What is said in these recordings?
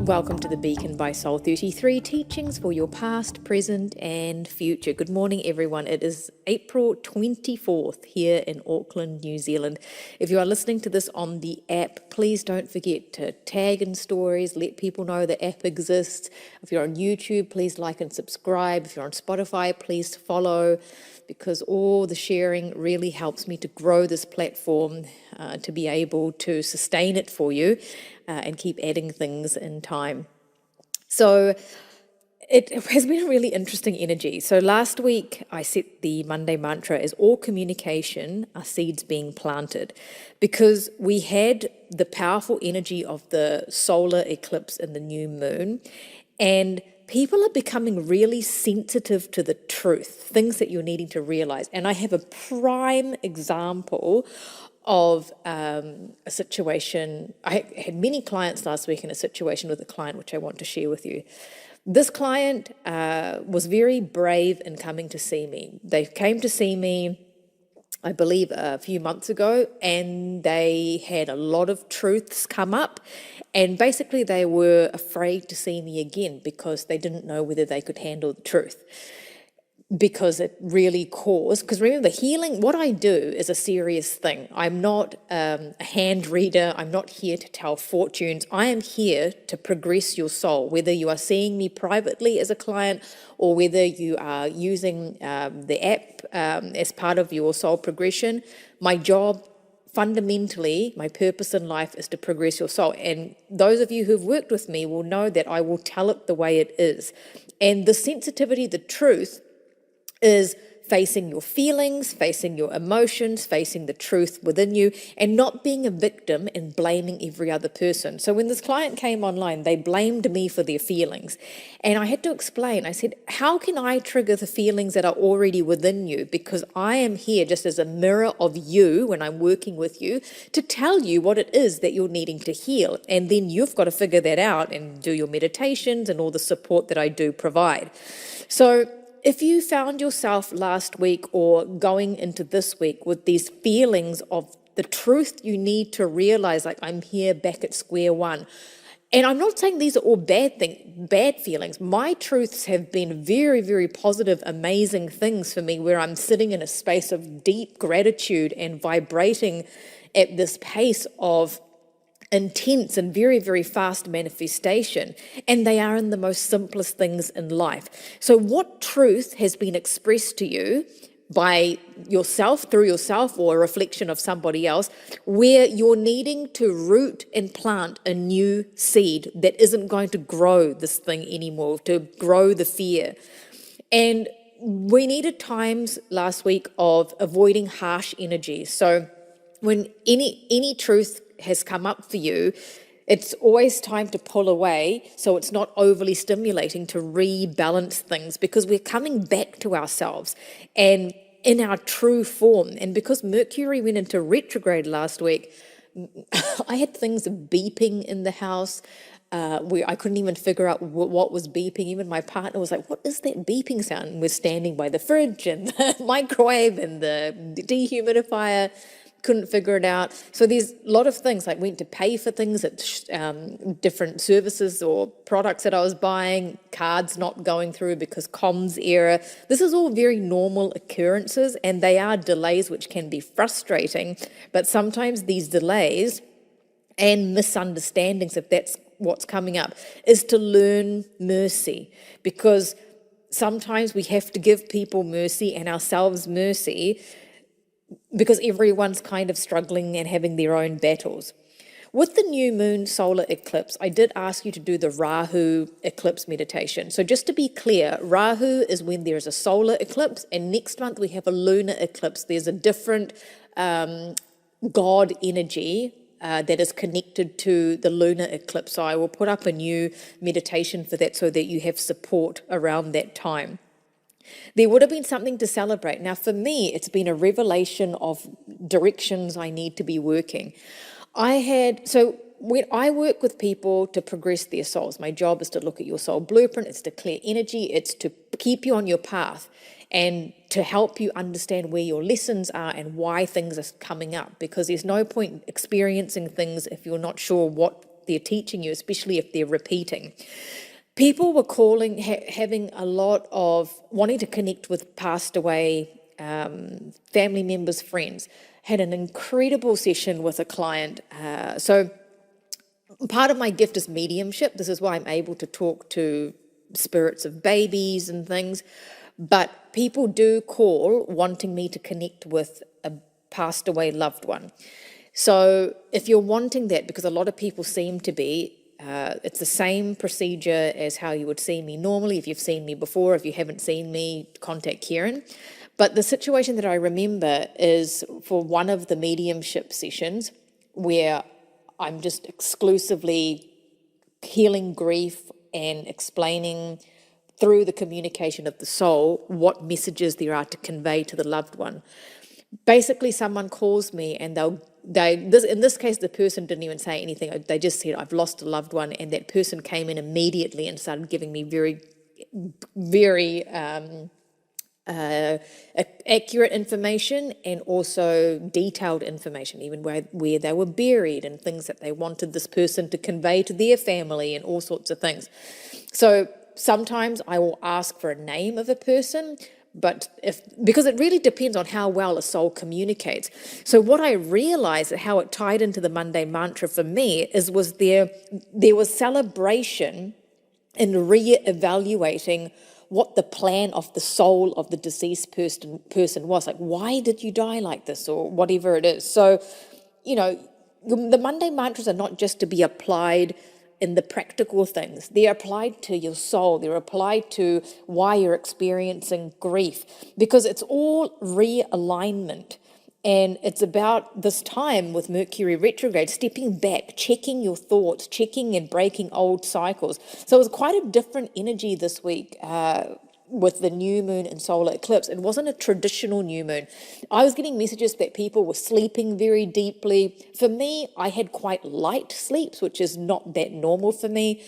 Welcome to the Beacon by Soul 33, teachings for your past, present and future. Good morning everyone. It is April 24th here in Auckland, New Zealand. If you are listening to this on the app, please don't forget to tag in stories, let people know the app exists. If you're on YouTube, please like and subscribe. If you're on Spotify, please follow, because all the sharing really helps me to grow this platform, to be able to sustain it for you and keep adding things in time. So it has been a really interesting energy. So last week I set the Monday mantra as all communication are seeds being planted, because we had the powerful energy of the solar eclipse and the new moon, and people are becoming really sensitive to the truth, things that you're needing to realize. And I have a prime example of a situation. I had many clients last week, in a situation with a client which I want to share with you. This client was very brave in coming to see me. They came to see me, I believe, a few months ago, and they had a lot of truths come up, and basically they were afraid to see me again because they didn't know whether they could handle the truth, because it really caused, because remember, healing, what I do is a serious thing. I'm not a hand reader. I'm not here to tell fortunes. I am here to progress your soul, whether you are seeing me privately as a client or whether you are using the app as part of your soul progression. My job, fundamentally, my purpose in life is to progress your soul. And those of you who've worked with me will know that I will tell it the way it is. And the sensitivity, the truth, is facing your feelings, facing your emotions, facing the truth within you, and not being a victim and blaming every other person. So when this client came online, they blamed me for their feelings. And I had to explain, I said, how can I trigger the feelings that are already within you? Because I am here just as a mirror of you when I'm working with you to tell you what it is that you're needing to heal. And then you've got to figure that out and do your meditations and all the support that I do provide. So if you found yourself last week or going into this week with these feelings of the truth you need to realize, like, I'm here back at square one. And I'm not saying these are all bad feelings. My truths have been very, very positive, amazing things for me, where I'm sitting in a space of deep gratitude and vibrating at this pace of intense and very, very fast manifestation, and they are in the most simplest things in life. So what truth has been expressed to you by yourself, through yourself, or a reflection of somebody else, where you're needing to root and plant a new seed that isn't going to grow this thing anymore, to grow the fear? And we needed times last week of avoiding harsh energies. So when any truth has come up for you, it's always time to pull away so it's not overly stimulating, to rebalance things, because we're coming back to ourselves and in our true form. And because Mercury went into retrograde last week, I had things beeping in the house where I couldn't even figure out what was beeping. Even my partner was like, what is that beeping sound? And we're standing by the fridge and the microwave and the dehumidifier. Couldn't figure it out. So there's a lot of things, like went to pay for things at different services or products that I was buying, cards not going through because comms error. This is all very normal occurrences, and they are delays which can be frustrating, but sometimes these delays and misunderstandings, if that's what's coming up, is to learn mercy, because sometimes we have to give people mercy and ourselves mercy, because everyone's kind of struggling and having their own battles. With the new moon solar eclipse, I did ask you to do the Rahu eclipse meditation. So just to be clear, Rahu is when there's a solar eclipse, and next month we have a lunar eclipse. There's a different God energy that is connected to the lunar eclipse. So I will put up a new meditation for that so that you have support around that time. There would have been something to celebrate. Now, for me, it's been a revelation of directions I need to be working. When I work with people to progress their souls, my job is to look at your soul blueprint, it's to clear energy, it's to keep you on your path and to help you understand where your lessons are and why things are coming up, because there's no point experiencing things if you're not sure what they're teaching you, especially if they're repeating. People were calling, having a lot of wanting to connect with passed away family members, friends. Had an incredible session with a client. So part of my gift is mediumship. This is why I'm able to talk to spirits of babies and things. But people do call wanting me to connect with a passed away loved one. So if you're wanting that, because a lot of people seem to be, it's the same procedure as how you would see me normally. If you've seen me before, if you haven't seen me, contact Kieran. But the situation that I remember is for one of the mediumship sessions where I'm just exclusively healing grief and explaining through the communication of the soul what messages there are to convey to the loved one. Basically, someone calls me and in this case, the person didn't even say anything. They just said, I've lost a loved one. And that person came in immediately and started giving me very, very accurate information and also detailed information, even where they were buried and things that they wanted this person to convey to their family and all sorts of things. So sometimes I will ask for a name of a person, but because it really depends on how well a soul communicates. So what I realized, how it tied into the Monday mantra for me, was there was celebration in re-evaluating what the plan of the soul of the deceased person was. Like, why did you die like this, or whatever it is. So, the Monday mantras are not just to be applied in the practical things. They're applied to your soul. They're applied to why you're experiencing grief, because it's all realignment. And it's about this time with Mercury retrograde, stepping back, checking your thoughts, checking and breaking old cycles. So it was quite a different energy this week with the new moon and solar eclipse. It wasn't a traditional new moon. I was getting messages that people were sleeping very deeply. For me, I had quite light sleeps, which is not that normal for me.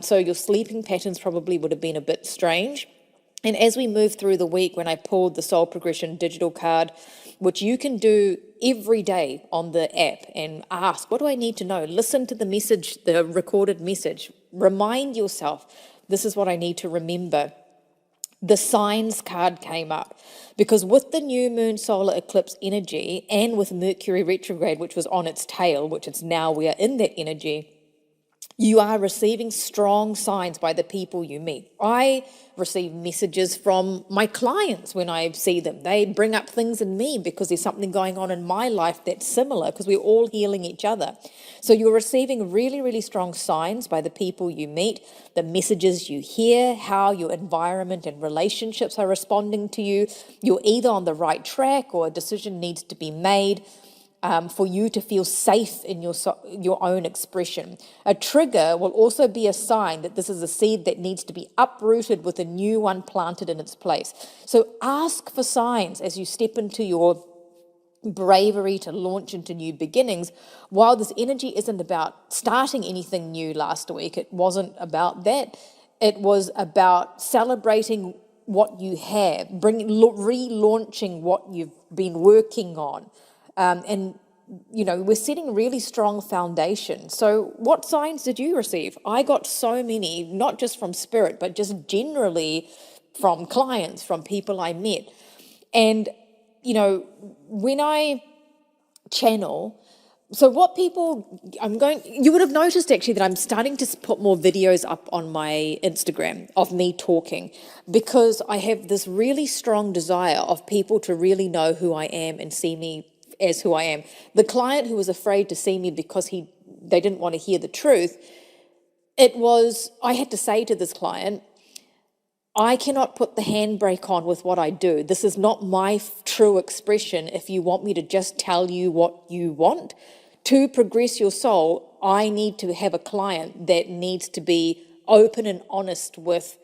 So your sleeping patterns probably would have been a bit strange. And as we move through the week, when I pulled the Soul Progression digital card, which you can do every day on the app, and ask, what do I need to know? Listen to the message, the recorded message. Remind yourself, this is what I need to remember. The signs card came up because with the new moon solar eclipse energy and with Mercury retrograde, which was on its tail, which it's now, we are in that energy, you are receiving strong signs by the people you meet. I receive messages from my clients when I see them. They bring up things in me because there's something going on in my life that's similar, because we're all healing each other. So you're receiving really, really strong signs by the people you meet, the messages you hear, how your environment and relationships are responding to you. You're either on the right track or a decision needs to be made. For you to feel safe in your own expression. A trigger will also be a sign that this is a seed that needs to be uprooted with a new one planted in its place. So ask for signs as you step into your bravery to launch into new beginnings. While this energy isn't about starting anything new last week, it wasn't about that. It was about celebrating what you have, relaunching what you've been working on. We're setting really strong foundation. So what signs did you receive? I got so many, not just from spirit, but just generally from clients, from people I met. And, when I channel, so what people, you would have noticed actually that I'm starting to put more videos up on my Instagram of me talking, because I have this really strong desire of people to really know who I am and see me as who I am. The client who was afraid to see me because they didn't want to hear the truth, I had to say to this client, I cannot put the handbrake on with what I do. This is not my true expression. If you want me to just tell you what you want, to progress your soul, I need to have a client that needs to be open and honest with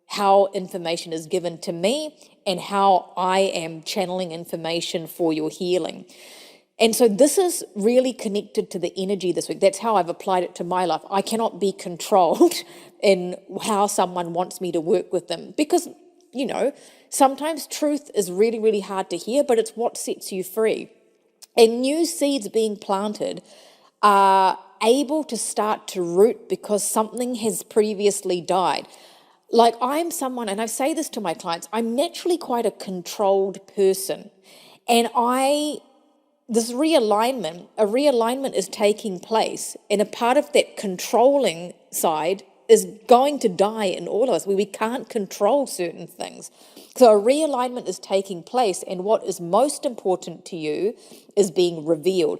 how information is given to me and how I am channeling information for your healing. And so this is really connected to the energy this week. That's how I've applied it to my life. I cannot be controlled in how someone wants me to work with them, because, sometimes truth is really, really hard to hear, but it's what sets you free. And new seeds being planted are able to start to root because something has previously died. Like I'm someone, and I say this to my clients, I'm naturally quite a controlled person. And this realignment, a realignment is taking place, and a part of that controlling side is going to die in all of us, where we can't control certain things. So a realignment is taking place, and what is most important to you is being revealed.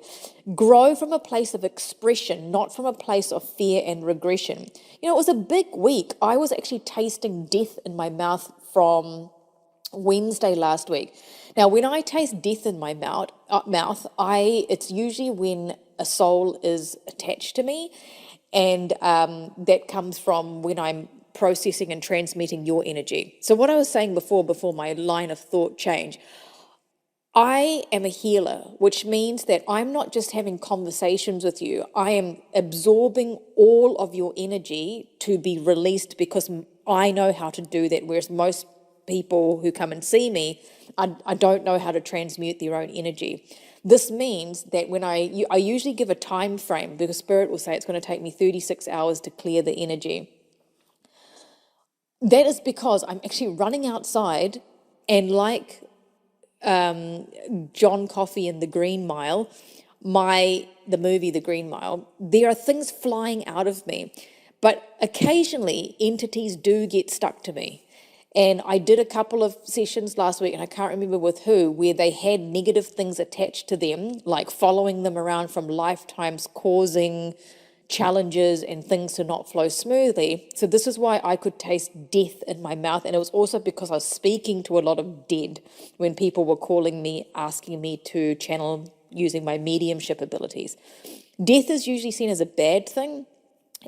Grow from a place of expression, not from a place of fear and regression. You know, it was a big week. I was actually tasting death in my mouth from Wednesday last week. Now, when I taste death in my mouth, it's usually when a soul is attached to me, and that comes from when I'm processing and transmitting your energy. So what I was saying before my line of thought change, I am a healer, which means that I'm not just having conversations with you. I am absorbing all of your energy to be released because I know how to do that, whereas most people who come and see me, I don't know how to transmute their own energy. This means that when I usually give a time frame, because Spirit will say it's going to take me 36 hours to clear the energy. That is because I'm actually running outside, and like John Coffey in The Green Mile, the movie The Green Mile, there are things flying out of me, but occasionally entities do get stuck to me. And I did a couple of sessions last week, and I can't remember with who, where they had negative things attached to them, like following them around from lifetimes, causing challenges and things to not flow smoothly. So this is why I could taste death in my mouth. And it was also because I was speaking to a lot of dead when people were calling me, asking me to channel using my mediumship abilities. Death is usually seen as a bad thing,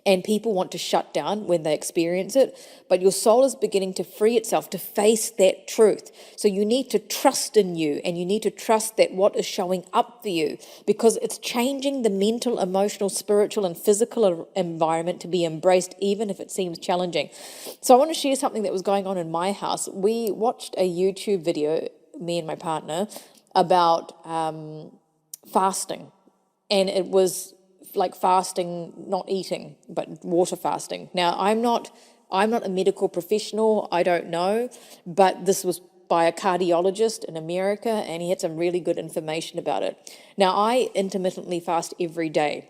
and people want to shut down when they experience it, but your soul is beginning to free itself to face that truth. So you need to trust in you, and you need to trust that what is showing up for you, because it's changing the mental, emotional, spiritual, and physical environment to be embraced, even if it seems challenging. So I want to share something that was going on in my house. We watched a YouTube video, me and my partner, about fasting, and it was like fasting, not eating, but water fasting. Now, I'm not a medical professional, I don't know, but this was by a cardiologist in America, and he had some really good information about it. Now, I intermittently fast every day,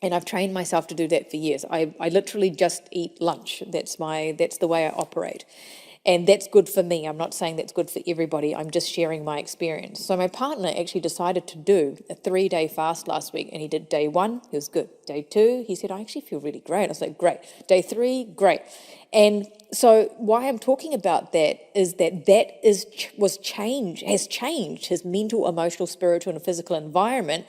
and I've trained myself to do that for years. I literally just eat lunch. That's the way I operate. And that's good for me. I'm not saying that's good for everybody. I'm just sharing my experience. So my partner actually decided to do a 3-day fast last week, and he did day 1, he was good. Day 2, he said, I actually feel really great. I was like, great. Day 3, great. And so why I'm talking about that is has changed his mental, emotional, spiritual, and physical environment.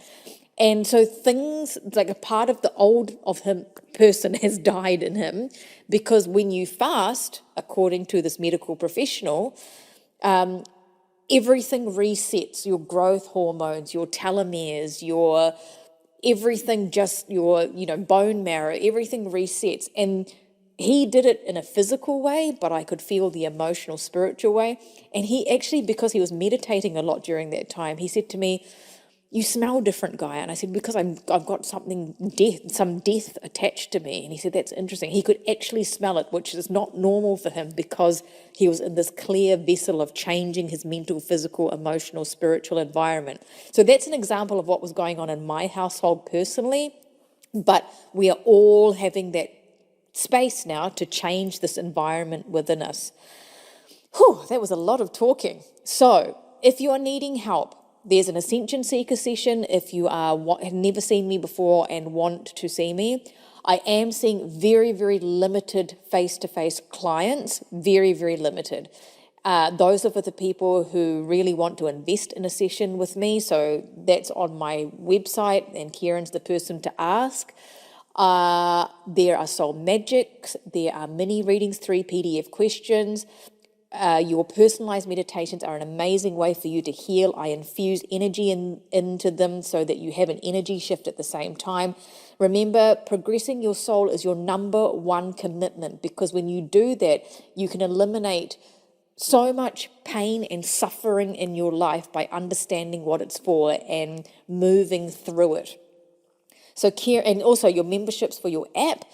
And so things like a part of the old of him person has died in him, because when you fast, according to this medical professional, everything resets, your growth hormones, your telomeres, your everything, just your, bone marrow, everything resets. And he did it in a physical way, but I could feel the emotional, spiritual way. And he actually, because he was meditating a lot during that time, he said to me, you smell different, Guy. And I said, because I've got some death attached to me. And he said, that's interesting. He could actually smell it, which is not normal for him, because he was in this clear vessel of changing his mental, physical, emotional, spiritual environment. So that's an example of what was going on in my household personally. But we are all having that space now to change this environment within us. Whew, that was a lot of talking. So if you are needing help, there's an Ascension Seeker session. If you have never seen me before and want to see me, I am seeing very, very limited face-to-face clients, very, very limited. Those are for the people who really want to invest in a session with me. So that's on my website, and Kieran's the person to ask. There are soul magics. There are mini readings, 3 PDF questions. Your personalized meditations are an amazing way for you to heal. I infuse energy into them so that you have an energy shift at the same time. Remember, progressing your soul is your number one commitment, because when you do that, you can eliminate so much pain and suffering in your life by understanding what it's for and moving through it. So and also your memberships for your app.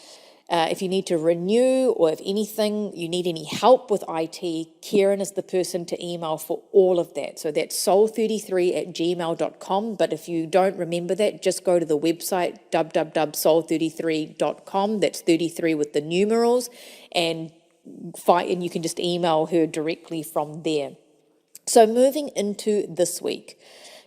If you need to renew or if anything, you need any help with IT, Kieran is the person to email for all of that. So that's soul33@gmail.com. But if you don't remember that, just go to the website, www.soul33.com. That's 33 with the numerals, and you can just email her directly from there. So moving into this week,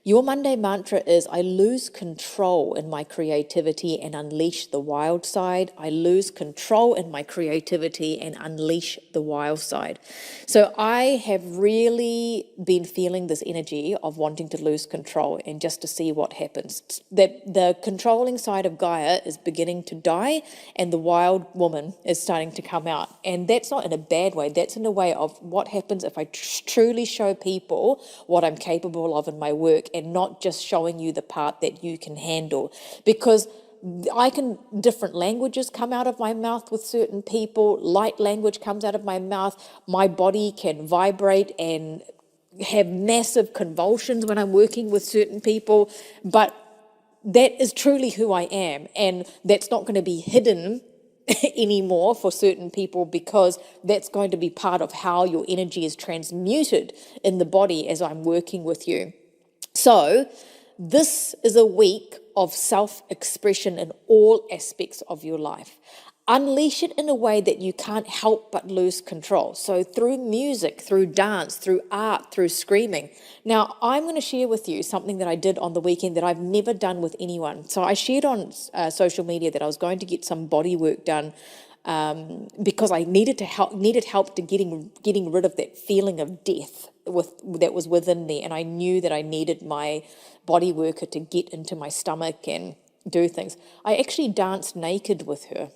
your Monday mantra is, I lose control in my creativity and unleash the wild side. I lose control in my creativity and unleash the wild side. So I have really been feeling this energy of wanting to lose control and just to see what happens. That the controlling side of Gaia is beginning to die and the wild woman is starting to come out. And that's not in a bad way. That's in a way of what happens if I truly show people what I'm capable of in my work, and not just showing you the part that you can handle. Because different languages come out of my mouth with certain people, light language comes out of my mouth, my body can vibrate and have massive convulsions when I'm working with certain people, but that is truly who I am, and that's not going to be hidden anymore for certain people, because that's going to be part of how your energy is transmuted in the body as I'm working with you. So this is a week of self-expression in all aspects of your life. Unleash it in a way that you can't help but lose control. So through music, through dance, through art, through screaming. Now, I'm going to share with you something that I did on the weekend that I've never done with anyone. So I shared on social media that I was going to get some body work done because I needed help to getting rid of that feeling of death that was within me, and I knew that I needed my body worker to get into my stomach and do things. I actually danced naked with her.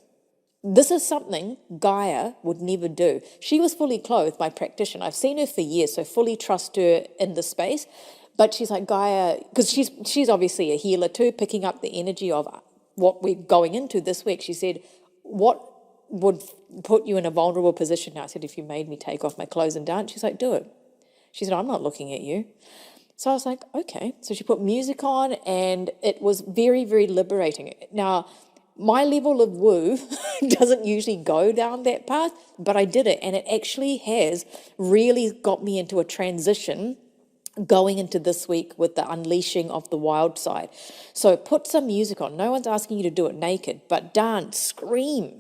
This is something Gaia would never do. She was fully clothed, my practitioner. I've seen her for years, so fully trust her in the space. But she's like, Gaia, because she's obviously a healer too, picking up the energy of what we're going into this week. She said, what would put you in a vulnerable position now? I said, if you made me take off my clothes and dance. She's like, do it. She said, I'm not looking at you. So I was like, okay. So she put music on, and it was very, very liberating. Now, my level of woo doesn't usually go down that path, but I did it, and it actually has really got me into a transition going into this week with the unleashing of the wild side. So put some music on. No one's asking you to do it naked, but dance, scream.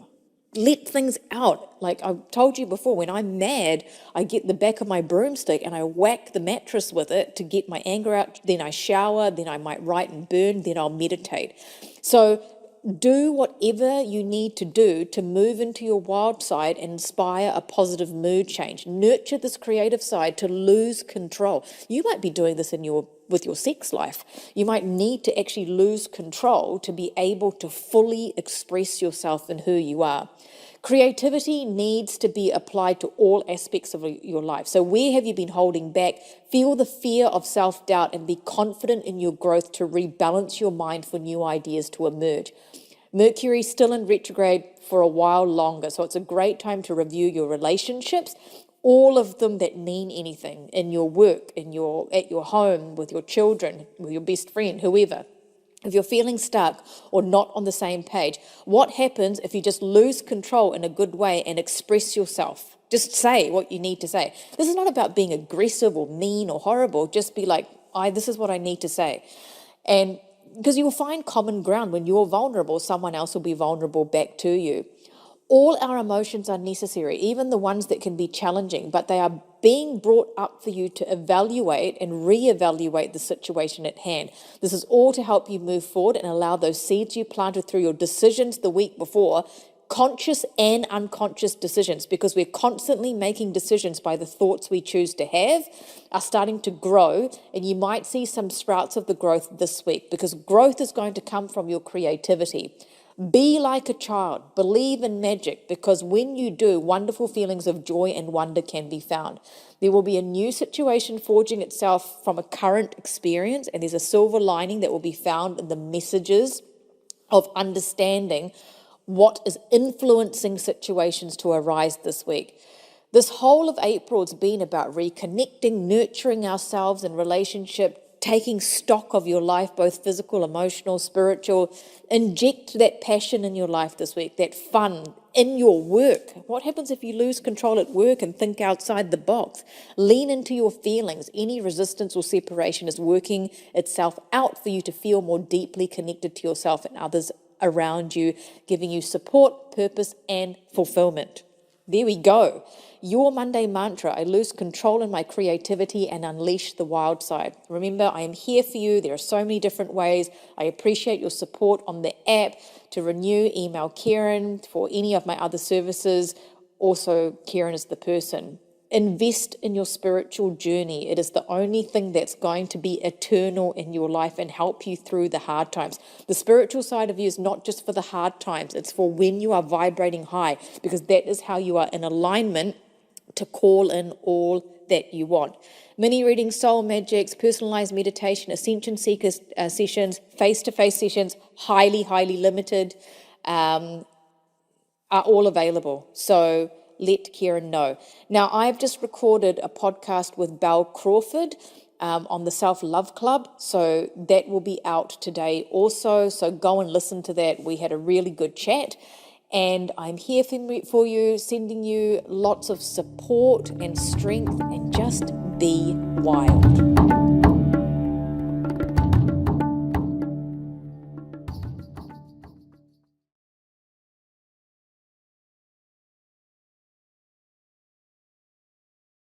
Let things out. Like I've told you before, when I'm mad, I get the back of my broomstick and I whack the mattress with it to get my anger out. Then I shower, then I might write and burn, then I'll meditate. So do whatever you need to do to move into your wild side and inspire a positive mood change. Nurture this creative side to lose control. You might be doing this with your sex life. You might need to actually lose control to be able to fully express yourself and who you are. Creativity needs to be applied to all aspects of your life. So where have you been holding back? Feel the fear of self-doubt and be confident in your growth to rebalance your mind for new ideas to emerge. Mercury's still in retrograde for a while longer, so it's a great time to review your relationships, all of them that mean anything, in your work, at your home, with your children, with your best friend, whoever. If you're feeling stuck or not on the same page, what happens if you just lose control in a good way and express yourself? Just say what you need to say. This is not about being aggressive or mean or horrible. Just be like, this is what I need to say. And because you will find common ground. When you're vulnerable, someone else will be vulnerable back to you. All our emotions are necessary, even the ones that can be challenging, but they are being brought up for you to evaluate and reevaluate the situation at hand. This is all to help you move forward and allow those seeds you planted through your decisions the week before, conscious and unconscious decisions, because we're constantly making decisions by the thoughts we choose to have, are starting to grow, and you might see some sprouts of the growth this week, because growth is going to come from your creativity. Be like a child, believe in magic, because when you do, wonderful feelings of joy and wonder can be found. There will be a new situation forging itself from a current experience, and there's a silver lining that will be found in the messages of understanding what is influencing situations to arise this week. This whole of April has been about reconnecting, nurturing ourselves in relationship taking stock of your life, both physical, emotional, spiritual. Inject that passion in your life this week, that fun in your work. What happens if you lose control at work and think outside the box? Lean into your feelings. Any resistance or separation is working itself out for you to feel more deeply connected to yourself and others around you, giving you support, purpose, and fulfillment. There we go. Your Monday mantra: I lose control in my creativity and unleash the wild side. Remember, I am here for you. There are so many different ways. I appreciate your support on the app. To renew, email Karen. For any of my other services, also Karen is the person. Invest in your spiritual journey. It is the only thing that's going to be eternal in your life and help you through the hard times. The spiritual side of you is not just for the hard times. It's for when you are vibrating high, because that is how you are in alignment to call in all that you want. Mini readings, soul magics, personalized meditation, ascension seekers sessions, face-to-face sessions, highly limited, are all available. So let Karen know. Now, I've just recorded a podcast with Belle Crawford on the Self-Love Club. So that will be out today also. So go and listen to that. We had a really good chat. And I'm here for you, sending you lots of support and strength, and just be wild.